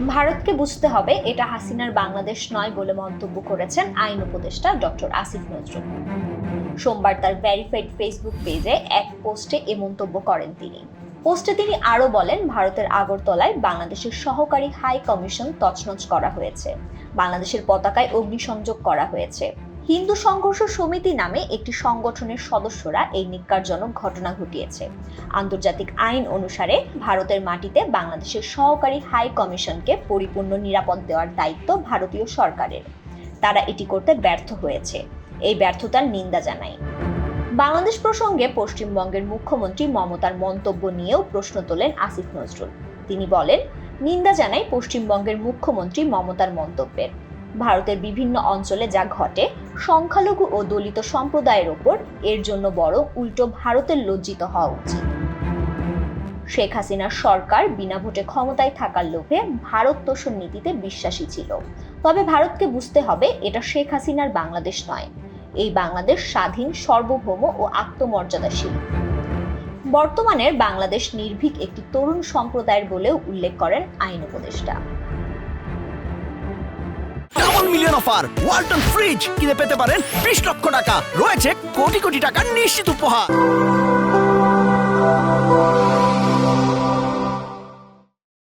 ভারতকে বুঝতে হবে এটা হাসিনার বাংলাদেশ নয় বলে মন্তব্য করেছেন আইন উপদেষ্টা ডক্টর আসিফ নজরুল। সোমবার তার ভেরিফাইড ফেসবুক পেজে এক পোস্টে এ মন্তব্য করেন তিনি। পোস্টে তিনি আরও বলেন, ভারতের আগরতলায় বাংলাদেশের সহকারী হাই কমিশন তছনছ করা হয়েছে, বাংলাদেশের পতাকায় অগ্নিসংযোগ করা হয়েছে। হিন্দু সংঘর্ষ সমিতি নামে একটি সংগঠনের সদস্যরা এই ন্যক্কারজনক ঘটনা ঘটিয়েছে। আন্তর্জাতিক আইন অনুসারে ভারতের মাটিতে বাংলাদেশের সহকারী হাই কমিশনকে পরিপূর্ণ নিরাপদ দেওয়ার দায়িত্ব ভারতীয় সরকারের। তারা এটি করতে ব্যর্থ হয়েছে। এই ব্যর্থতার নিন্দা জানাই। বাংলাদেশ প্রসঙ্গে পশ্চিমবঙ্গের মুখ্যমন্ত্রী মমতার মন্তব্য নিয়েও প্রশ্ন তোলেন আসিফ নজরুল। তিনি বলেন, নিন্দা জানাই পশ্চিমবঙ্গের মুখ্যমন্ত্রী মমতার মন্তব্যের। ভারতের বিভিন্ন অঞ্চলে যা ঘটে সংখ্যালঘু ও দলিত সম্প্রদায়ের ওপর, এর জন্য বরং উল্টো ভারতের লজ্জিত হওয়া উচিত। শেখ হাসিনার সরকার বিনা ভোটে ক্ষমতায় থাকার লোভে ভারত তোষণ নীতিতে বিশ্বাসী ছিল। তবে ভারতকে বুঝতে হবে এটা শেখ হাসিনার বাংলাদেশ নয়। এই বাংলাদেশ স্বাধীন, সার্বভৌম ও আত্মমর্যাদাশীল। বর্তমানের বাংলাদেশ নির্ভীক একটি তরুণ সম্প্রদায়ের বলেও উল্লেখ করেন আইন উপদেষ্টা। Double million offer Walton fridge কিনে পেতে পারেন 20 লক্ষ টাকা, রয়েছে কোটি কোটি টাকার নিশ্চিত উপহার।